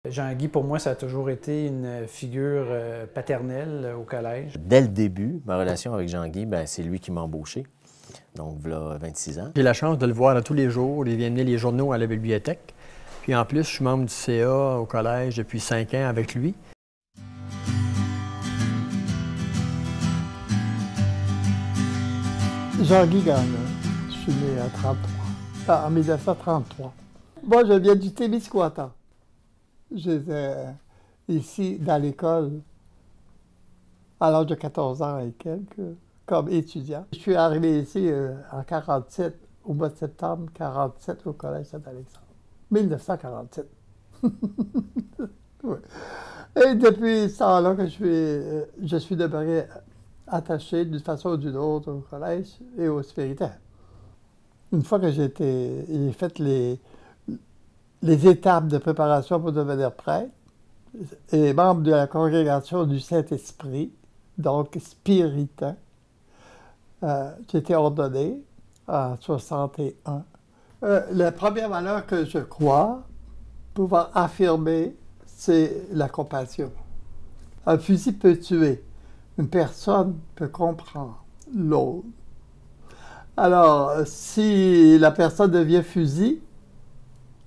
Jean-Guy, pour moi, ça a toujours été une figure paternelle au collège. Dès le début, ma relation avec Jean-Guy, c'est lui qui m'a embauché, donc voilà 26 ans. J'ai la chance de le voir tous les jours. Il vient mener les journaux à la bibliothèque. Puis en plus, je suis membre du CA au collège depuis 5 ans avec lui. Jean-Guy Gagnon. Je suis né à 33, en 1933. Moi, je viens du Témiscouata. J'étais ici dans l'école à l'âge de 14 ans et quelques, comme étudiant. Je suis arrivé ici en 47, au mois de septembre 47, au Collège Saint-Alexandre. 1947. Ouais. Et depuis ce temps-là que je suis demeuré attaché d'une façon ou d'une autre au collège et au spiritaire. Une fois que j'ai fait les étapes de préparation pour devenir prêtre et membre de la congrégation du Saint-Esprit, donc spiritain, j'ai été ordonné en 61. La première valeur que je crois pouvoir affirmer, c'est la compassion. Un fusil peut tuer. Une personne peut comprendre l'autre. Alors, si la personne devient fusil,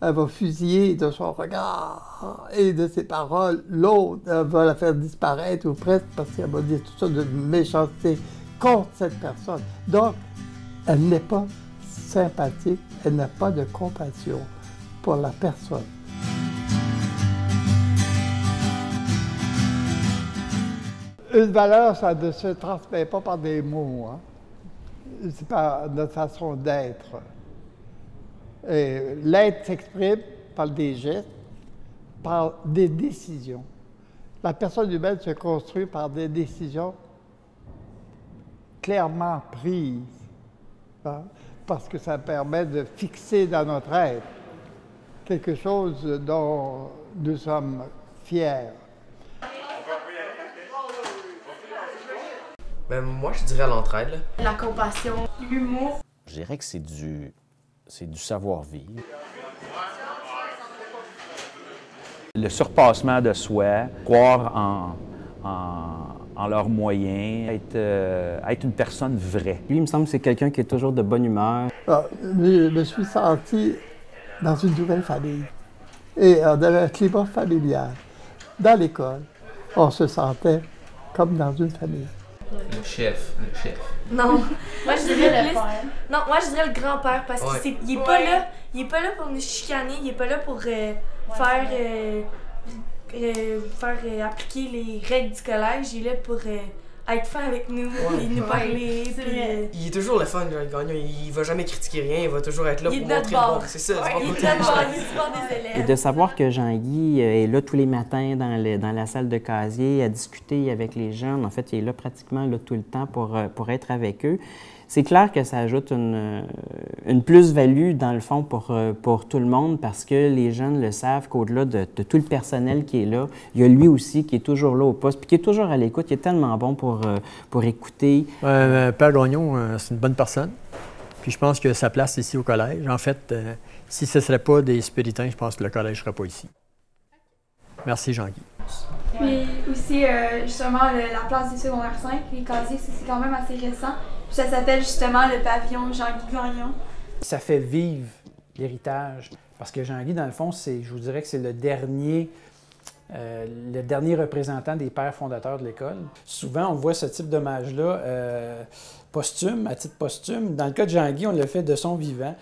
elle va fusiller de son regard et de ses paroles l'autre. Elle va la faire disparaître ou presque parce qu'elle va dire toutes sortes de méchanceté contre cette personne. Donc, elle n'est pas sympathique, elle n'a pas de compassion pour la personne. Une valeur, ça ne se transmet pas par des mots, hein. C'est par notre façon d'être. L'être s'exprime par des gestes, par des décisions. La personne humaine se construit par des décisions clairement prises, hein, parce que ça permet de fixer dans notre être quelque chose dont nous sommes fiers. Moi, je dirais l'entraide. La compassion, l'humour. Je dirais que c'est du savoir-vivre. Le surpassement de soi, croire en leurs moyens, être une personne vraie. Lui, il me semble que c'est quelqu'un qui est toujours de bonne humeur. Je me suis senti dans une nouvelle famille. Et on avait un climat familial. Dans l'école, on se sentait comme dans une famille. Le chef. Non, moi je dirais le père. Non, moi je dirais le grand-père parce qu'il est pas là. Il est pas là pour nous chicaner, il est pas là pour faire appliquer les règles du collège. Il est là pour être fin avec nous et nous parler. Il est toujours le fun, Jean-Guy Gagnon. Il va jamais critiquer rien, il va toujours être là pour montrer le bon. C'est ça, il est de notre bord, il est du bord des élèves. Et de savoir que Jean-Guy est là tous les matins dans la salle de casier à discuter avec les jeunes. En fait, il est là pratiquement là, tout le temps pour être avec eux. C'est clair que ça ajoute une plus-value, dans le fond, pour tout le monde, parce que les jeunes le savent qu'au-delà de tout le personnel qui est là, il y a lui aussi qui est toujours là au poste, puis qui est toujours à l'écoute. Il est tellement bon pour écouter. Père Gagnon, c'est une bonne personne. Puis je pense que sa place ici au collège. En fait, si ce ne serait pas des spiritains, je pense que le collège ne serait pas ici. Merci, Jean-Guy. Puis aussi, justement, la place des secondaires 5, les casiers, c'est quand même assez récent. Puis ça s'appelle justement le pavillon Jean-Guy Gagnon. Ça fait vivre l'héritage. Parce que Jean-Guy, dans le fond, je vous dirais que c'est le dernier représentant des pères fondateurs de l'école. Souvent, on voit ce type d'hommage-là posthume, à titre posthume. Dans le cas de Jean-Guy, on l'a fait de son vivant.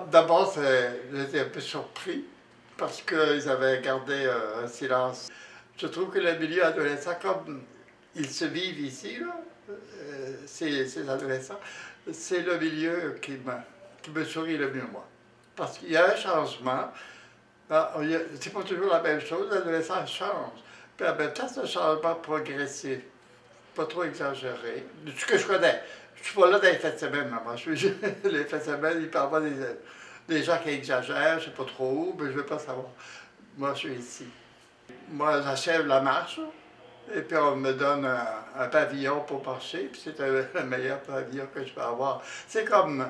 D'abord, j'étais un peu surpris parce qu'ils avaient gardé un silence. Je trouve que le milieu adolescent, comme ils se vivent ici, là, ces adolescents, c'est le milieu qui me sourit le mieux, moi. Parce qu'il y a un changement. C'est pas toujours la même chose, l'adolescent change. Puis en même temps, c'est un changement progressif, pas trop exagéré. De ce que je connais. Je suis pas là dans les fêtes de semaine, moi. Les fêtes de semaine, il peut y avoir des gens qui exagèrent, je sais pas trop où, mais je veux pas savoir. Moi, je suis ici. Moi, j'achève la marche, et puis on me donne un pavillon pour marcher, puis c'est le meilleur pavillon que je peux avoir. C'est comme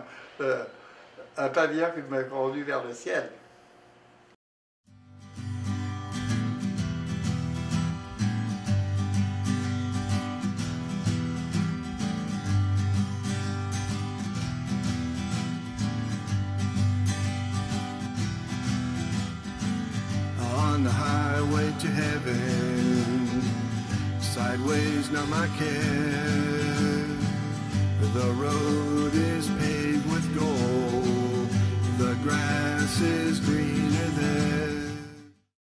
un pavillon qui me conduit vers le ciel. to heaven. Sideways, not my care. The road is paved with gold. The grass is greener there.